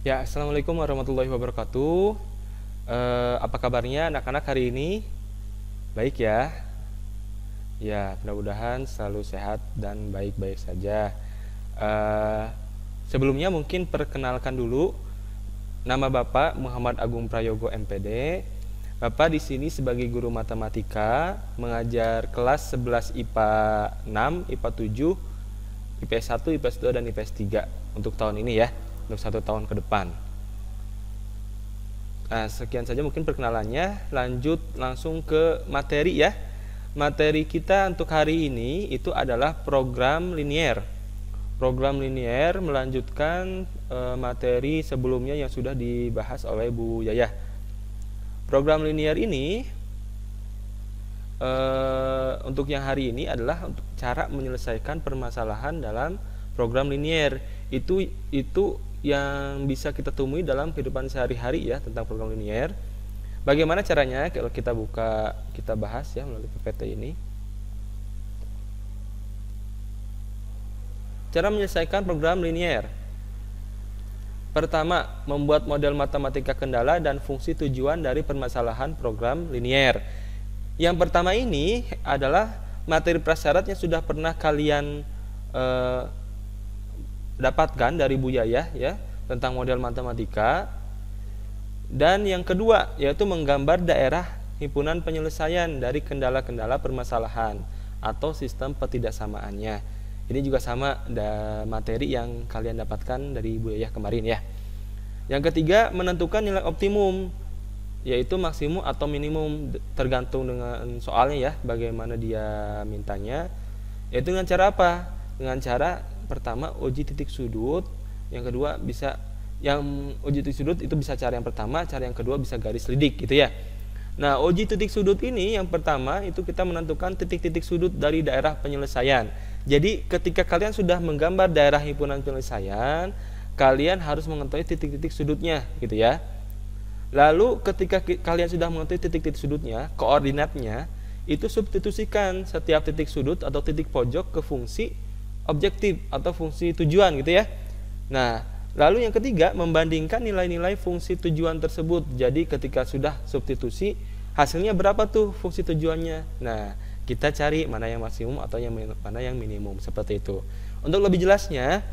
Ya, assalamualaikum warahmatullahi wabarakatuh. Apa kabarnya anak-anak hari ini? Baik ya? Ya, mudah-mudahan selalu sehat dan baik-baik saja. Eh, Sebelumnya mungkin perkenalkan dulu, nama Bapak Muhammad Agung Prayogo MPD. Bapak di sini sebagai guru matematika, mengajar kelas 11 IPA 6, IPA 7, IPS 1, IPS 2, dan IPS 3 untuk tahun ini ya, untuk 1 tahun ke depan. Nah, sekian saja mungkin perkenalannya. Lanjut langsung ke materi ya. Materi kita untuk hari ini itu adalah program linier. Program linier melanjutkan materi sebelumnya yang sudah dibahas oleh Bu Yayah. Program linier ini untuk yang hari ini adalah untuk cara menyelesaikan permasalahan dalam program linier. Itu yang bisa kita temui dalam kehidupan sehari-hari ya, tentang program linier. Bagaimana caranya? Kalau kita bahas ya melalui PPT ini. Cara menyelesaikan program linier. Pertama, membuat model matematika kendala dan fungsi tujuan dari permasalahan program linier. Yang pertama ini adalah materi prasyarat yang sudah pernah kalian dapatkan dari Bu Yayah ya, tentang model matematika. Dan yang kedua yaitu menggambar daerah himpunan penyelesaian dari kendala-kendala permasalahan atau sistem ketidaksamaannya. Ini juga sama materi yang kalian dapatkan dari Bu Yayah kemarin ya. Yang ketiga, menentukan nilai optimum, yaitu maksimum atau minimum, tergantung dengan soalnya ya, bagaimana dia mintanya. Yaitu dengan cara apa? Dengan cara pertama uji titik sudut, yang kedua uji titik sudut itu bisa cara yang pertama, cara yang kedua bisa garis lidik gitu ya. Nah, uji titik sudut ini yang pertama itu kita menentukan titik-titik sudut dari daerah penyelesaian. Jadi ketika kalian sudah menggambar daerah himpunan penyelesaian, kalian harus mengetahui titik-titik sudutnya gitu ya. Lalu ketika kalian sudah mengetahui titik-titik sudutnya, koordinatnya, itu substitusikan setiap titik sudut atau titik pojok ke fungsi objektif atau fungsi tujuan gitu ya. Nah, lalu yang ketiga, membandingkan nilai-nilai fungsi tujuan tersebut. Jadi ketika sudah substitusi, hasilnya berapa tuh fungsi tujuannya. Nah, kita cari mana yang maksimum atau mana yang minimum, seperti itu. Untuk lebih jelasnya,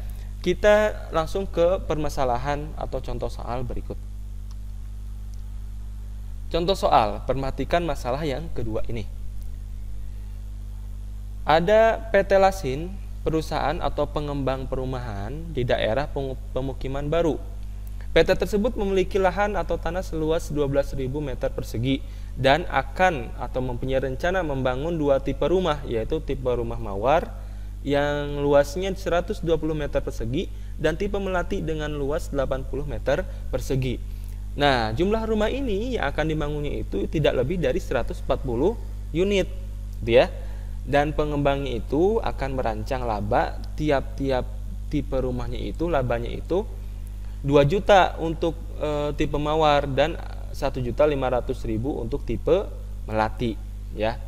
kita langsung ke permasalahan atau contoh soal berikut. Contoh soal, perhatikan masalah yang kedua ini. Ada PT Lasin, perusahaan atau pengembang perumahan di daerah pemukiman baru. PT tersebut memiliki lahan atau tanah seluas 12.000 meter persegi dan akan atau mempunyai rencana membangun dua tipe rumah, yaitu tipe rumah mawar yang luasnya 120 meter persegi dan tipe melati dengan luas 80 meter persegi. Nah, jumlah rumah ini yang akan dibangunnya itu tidak lebih dari 140 unit, gitu ya. Dan pengembangnya itu akan merancang laba tiap-tiap tipe rumahnya itu, labanya itu 2 juta untuk tipe mawar dan 1.500.000 untuk tipe melati ya.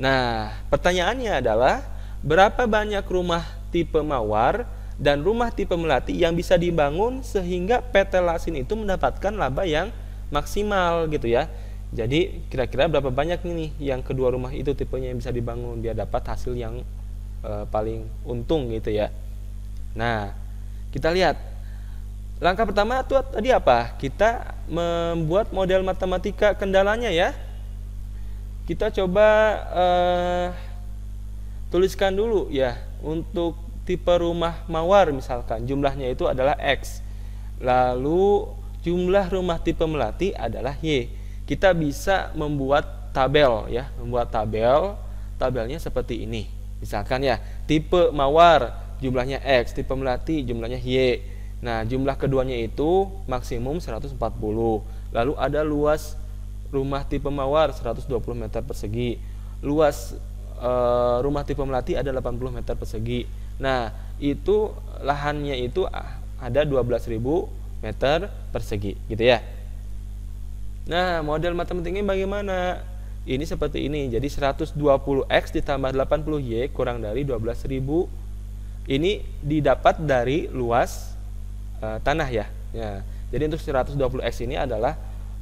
Nah, pertanyaannya adalah berapa banyak rumah tipe mawar dan rumah tipe melati yang bisa dibangun sehingga PT Lasin itu mendapatkan laba yang maksimal gitu ya. Jadi kira-kira berapa banyak nih yang kedua rumah itu tipenya yang bisa dibangun biar dapat hasil yang paling untung gitu ya. Nah, kita lihat langkah pertama itu tadi apa? Kita membuat model matematika kendalanya ya. Kita coba tuliskan dulu ya. Untuk tipe rumah mawar misalkan jumlahnya itu adalah X. Lalu jumlah rumah tipe melati adalah Y. Kita bisa membuat tabel ya, tabelnya seperti ini. Misalkan ya, tipe mawar jumlahnya X, tipe melati jumlahnya Y. Nah, jumlah keduanya itu maksimum 140. Lalu ada luas rumah tipe mawar 120 meter persegi. Luas rumah tipe melati ada 80 meter persegi. Nah, itu lahannya itu ada 12.000 meter persegi gitu ya. Nah, model matematiknya bagaimana? Ini seperti ini. Jadi 120X ditambah 80Y kurang dari 12.000. Ini didapat dari luas tanah ya. Ya, jadi untuk 120x ini adalah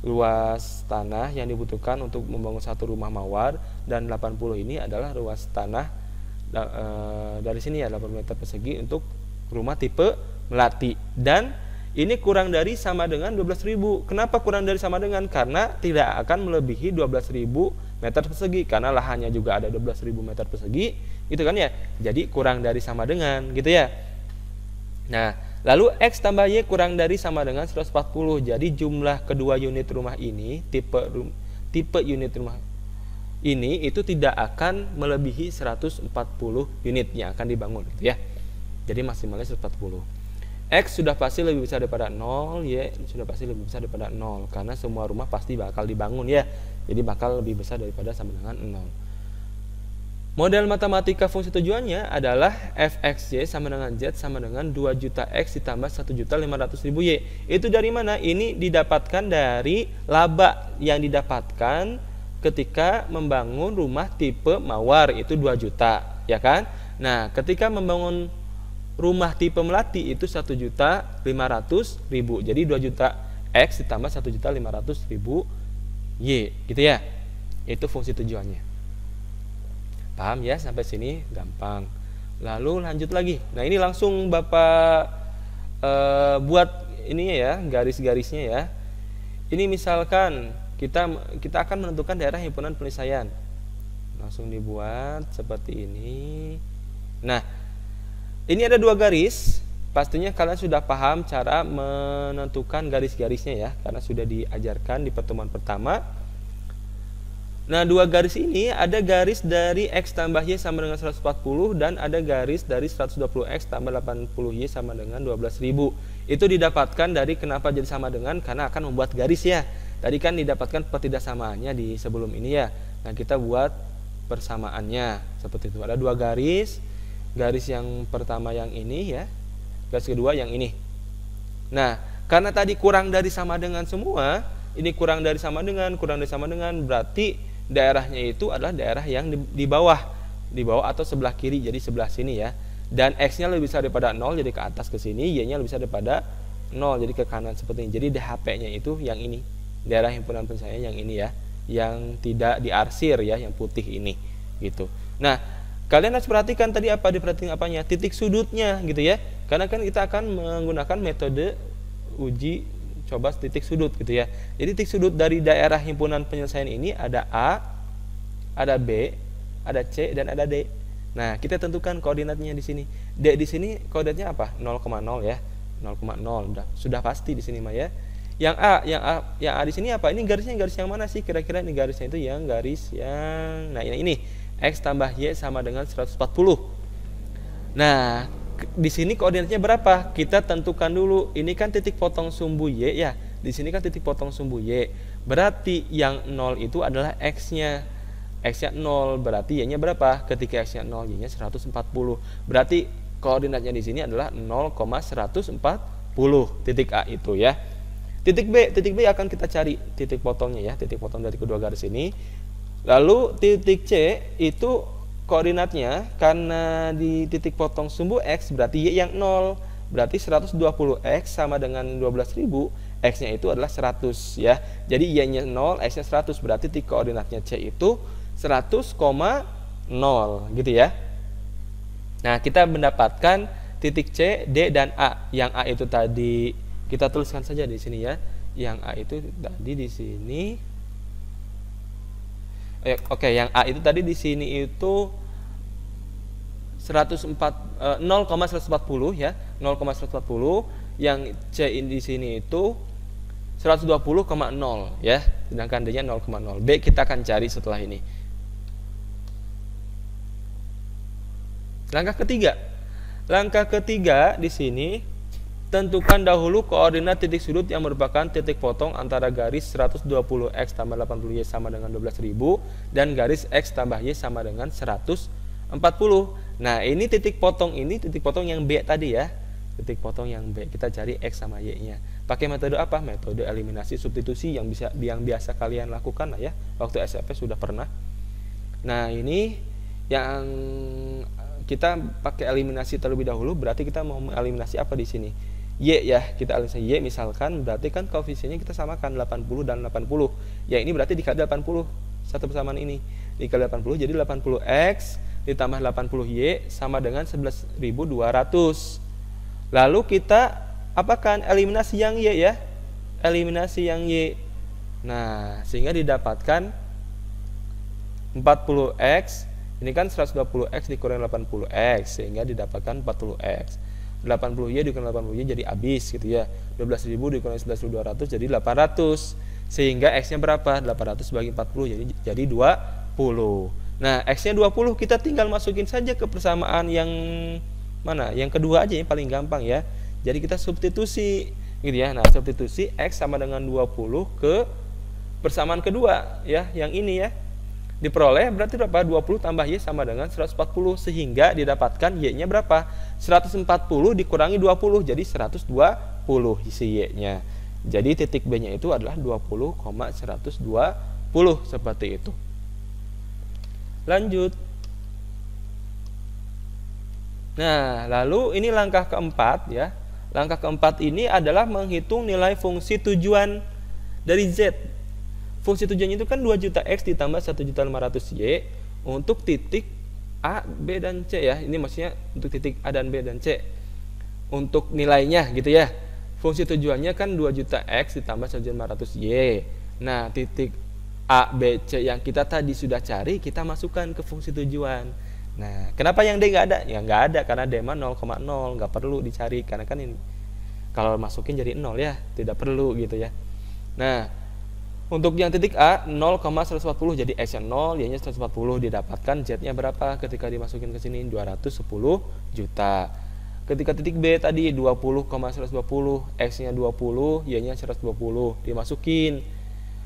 luas tanah yang dibutuhkan untuk membangun satu rumah mawar, dan 80 ini adalah luas tanah dari sini ya 80 meter persegi untuk rumah tipe melati, dan ini kurang dari sama dengan 12.000. Kenapa kurang dari sama dengan? Karena tidak akan melebihi 12.000 meter persegi, karena lahannya juga ada 12.000 meter persegi, gitu kan ya. Jadi kurang dari sama dengan, gitu ya. Nah, lalu X tambah Y kurang dari sama dengan 140. Jadi jumlah kedua unit rumah ini, tipe unit rumah ini itu tidak akan melebihi 140 unit yang akan dibangun, gitu ya. Jadi maksimalnya 140. X sudah pasti lebih besar daripada 0, Y sudah pasti lebih besar daripada 0, karena semua rumah pasti bakal dibangun ya. Jadi bakal lebih besar daripada sama dengan 0. Model matematika fungsi tujuannya adalah fxy sama dengan z sama dengan 2 juta x ditambah 1.500.000 y. Itu dari mana? Ini didapatkan dari laba yang didapatkan ketika membangun rumah tipe mawar, itu 2 juta, ya kan? Nah, ketika membangun rumah tipe melati itu 1.500.000. Jadi 2 juta x ditambah 1.500.000 y, gitu ya. Itu fungsi tujuannya. Paham ya, sampai sini gampang. Lalu lanjut lagi. Nah, ini langsung Bapak buat ininya ya, garis-garisnya ya. Ini misalkan kita akan menentukan daerah himpunan penyelesaian. Langsung dibuat seperti ini. Nah, ini ada 2 garis. Pastinya kalian sudah paham cara menentukan garis-garisnya ya, karena sudah diajarkan di pertemuan pertama. Nah, 2 garis ini ada garis dari X tambah Y sama dengan 140, dan ada garis dari 120X tambah 80Y sama dengan 12.000. Itu didapatkan dari kenapa jadi sama dengan, karena akan membuat garis ya. Tadi kan didapatkan pertidaksamaannya di sebelum ini ya. Nah, kita buat persamaannya seperti itu. Ada 2 garis. Garis yang pertama yang ini ya. Garis kedua yang ini. Nah, karena tadi kurang dari sama dengan semua, ini kurang dari sama dengan, berarti daerahnya itu adalah daerah yang di bawah atau sebelah kiri, jadi sebelah sini ya. Dan X-nya lebih besar daripada 0, jadi ke atas ke sini, Y-nya lebih besar daripada 0, jadi ke kanan seperti ini. Jadi DHP-nya itu yang ini, daerah himpunan penyelesaian yang ini ya, yang tidak diarsir ya, yang putih ini gitu. Nah, kalian harus perhatikan tadi apa, diperhatikan apanya? Titik sudutnya gitu ya. Karena kan kita akan menggunakan metode uji coba titik sudut gitu ya. Jadi titik sudut dari daerah himpunan penyelesaian ini ada A, ada B, ada C, dan ada D. Nah, kita tentukan koordinatnya di sini. D di sini koordinatnya apa? 0,0 ya. 0,0 sudah pasti di sini mah ya. Yang A di sini apa? Ini garisnya garis yang mana sih? Kira-kira ini garisnya itu yang garis yang ini X tambah Y sama dengan 140. Nah, di sini koordinatnya berapa? Kita tentukan dulu. Ini kan titik potong sumbu Y ya. Di sini kan titik potong sumbu Y. Berarti yang 0 itu adalah X-nya. X-nya 0, berarti Y-nya berapa? Ketika X-nya 0, Y-nya 140. Berarti koordinatnya di sini adalah 0,140 titik A itu ya. Titik B akan kita cari titik potongnya ya, titik potong dari kedua garis ini. Lalu titik C itu koordinatnya, karena di titik potong sumbu X berarti Y yang 0, berarti 120X sama dengan 12.000, X nya itu adalah 100 ya. Jadi Y nya 0, X nya 100, berarti titik koordinatnya C itu 100,0 gitu ya. Nah, kita mendapatkan titik C, D, dan A. Yang A itu tadi kita tuliskan saja di sini ya. Yang A itu tadi di sini. Oke, yang A itu tadi di sini itu 0,140 ya, 0,140. Yang C di sini itu 120,0 ya, sedangkan D-nya 0,0. B kita akan cari setelah ini. Langkah ketiga di sini, tentukan dahulu koordinat titik sudut yang merupakan titik potong antara garis 120X tambah 80Y sama dengan 12.000 dan garis X tambah Y sama dengan 140. Nah, ini titik potong yang B tadi ya. Titik potong yang B, kita cari X sama Y-nya. Pakai metode apa? Metode eliminasi substitusi yang biasa kalian lakukan lah ya. Waktu SMP sudah pernah. Nah, ini yang kita pakai eliminasi terlebih dahulu, berarti kita mau eliminasi apa di sini? Y ya, kita alihkan Y misalkan, berarti kan koefisiennya kita samakan 80 dan 80. Ya ini berarti dikali 80, satu persamaan ini. Dikali 80 jadi 80X ditambah 80Y sama dengan 11.200. Lalu kita apakan? Eliminasi yang Y ya. Eliminasi yang Y. Nah, sehingga didapatkan 40X, ini kan 120X dikurang 80X, sehingga didapatkan 40X. 80Y dikurang 80Y jadi habis gitu ya. 12.000 dikurang 11.200 jadi 800. Sehingga X-nya berapa? 800 bagi 40 jadi 20. Nah, X-nya 20 kita tinggal masukin saja ke persamaan yang mana? Yang kedua aja yang paling gampang ya. Jadi kita substitusi gitu ya. Nah, substitusi X sama dengan 20 ke persamaan kedua ya, yang ini ya. Diperoleh berarti berapa? 20 tambah Y sama dengan 140, sehingga didapatkan Y-nya berapa? 140 dikurangi 20 jadi 120 isi Y-nya. Jadi titik B-nya itu adalah 20,120 seperti itu. Lanjut. Nah, lalu ini langkah keempat ya. Langkah keempat ini adalah menghitung nilai fungsi tujuan dari Z. Fungsi tujuannya itu kan 2 juta X ditambah 1.500.000 Y untuk titik A, B, dan C ya. Ini maksudnya untuk titik A dan B dan C. Untuk nilainya gitu ya. Fungsi tujuannya kan 2 juta X ditambah 1.500.000 Y. Nah, titik A, B, C yang kita tadi sudah cari, kita masukkan ke fungsi tujuan. Nah, kenapa yang D nggak ada? Ya nggak ada karena D mah 0,0, nggak perlu dicari. Karena kan ini, kalau masukin jadi 0 ya, tidak perlu gitu ya. Nah, untuk yang titik A 0,140 jadi X-nya 0, Y-nya 140, didapatkan Z-nya berapa ketika dimasukin ke sini? 210 juta. Ketika titik B tadi 20,120, X-nya 20, Y-nya 120, dimasukin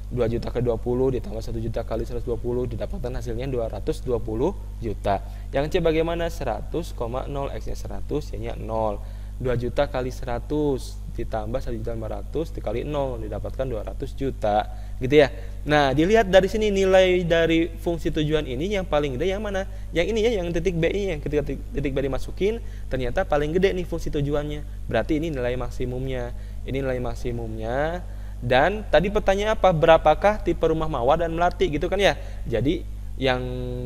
2 juta ke 20 ditambah 1 juta kali 120, didapatkan hasilnya 220 juta. Yang C bagaimana? 100,0, X-nya 100, Y-nya 0. 2 juta kali 100 ditambah 1.500 dikali 0 didapatkan 200 juta gitu ya. Nah, dilihat dari sini nilai dari fungsi tujuan ini yang paling gede yang mana? Yang ini ya, yang titik B ini, yang ketika titik B dimasukin ternyata paling gede nih fungsi tujuannya. Berarti ini nilai maksimumnya. Ini nilai maksimumnya. Dan tadi pertanyaan apa? Berapakah tipe rumah mawar dan melati gitu kan ya? Jadi yang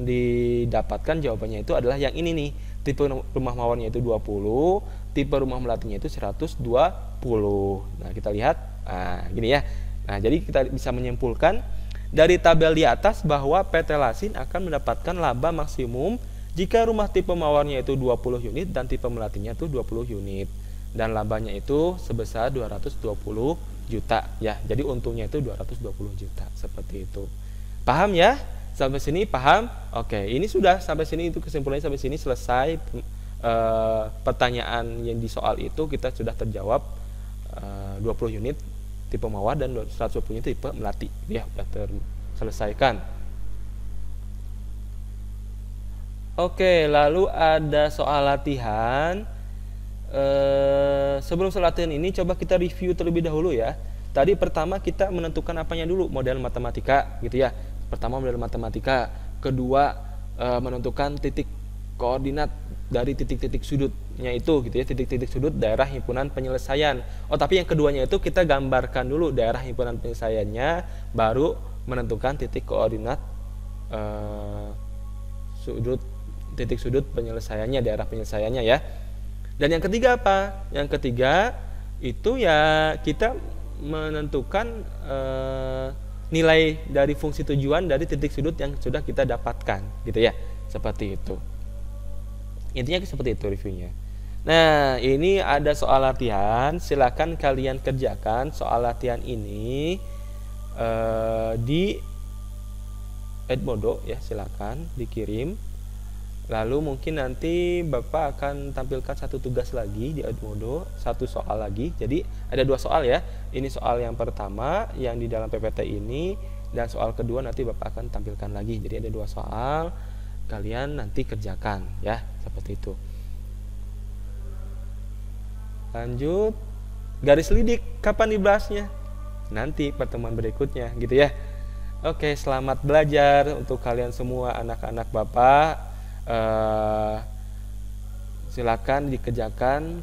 didapatkan jawabannya itu adalah yang ini nih. Tipe rumah mawarnya itu 20, tipe rumah melatinya itu 120. Nah, kita lihat gini ya. Nah, jadi kita bisa menyimpulkan dari tabel di atas bahwa PT Lasin akan mendapatkan laba maksimum jika rumah tipe mawarnya itu 20 unit dan tipe melatinya itu 20 unit. Dan labanya itu sebesar 220 juta ya. Jadi untungnya itu 220 juta seperti itu. Paham ya? Sampai sini paham? Oke, ini sudah sampai sini, itu kesimpulannya sampai sini selesai pertanyaan yang di soal itu kita sudah terjawab 20 unit tipe mawar dan 120 unit tipe melati. Ya, sudah terselesaikan. Oke, lalu ada soal latihan. Sebelum soal latihan ini coba kita review terlebih dahulu ya. Tadi pertama kita menentukan apanya dulu? Model matematika gitu ya. Pertama model matematika, kedua menentukan titik koordinat dari titik-titik sudutnya itu gitu ya, titik-titik sudut daerah himpunan penyelesaian. Oh, tapi yang keduanya itu kita gambarkan dulu daerah himpunan penyelesaiannya, baru menentukan titik koordinat titik sudut penyelesaiannya, daerah penyelesaiannya ya. Dan yang ketiga apa? Yang ketiga itu ya kita menentukan nilai dari fungsi tujuan dari titik sudut yang sudah kita dapatkan gitu ya, seperti itu. Intinya seperti itu reviewnya. Nah, ini ada soal latihan, silakan kalian kerjakan soal latihan ini di Edmodo ya, silakan dikirim. Lalu mungkin nanti Bapak akan tampilkan satu tugas lagi di Edmodo, satu soal lagi. Jadi ada 2 soal ya. Ini soal yang pertama yang di dalam PPT ini, dan soal kedua nanti Bapak akan tampilkan lagi. Jadi ada 2 soal, kalian nanti kerjakan ya, seperti itu. Lanjut, garis lidik kapan dibahasnya? Nanti pertemuan berikutnya gitu ya. Oke, selamat belajar untuk kalian semua anak-anak Bapak. Silakan dikerjakan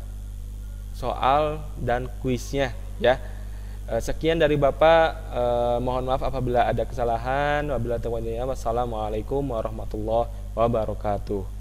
soal dan kuisnya ya. Sekian dari Bapak, mohon maaf apabila ada kesalahan. Wassalamualaikum warahmatullahi wabarakatuh.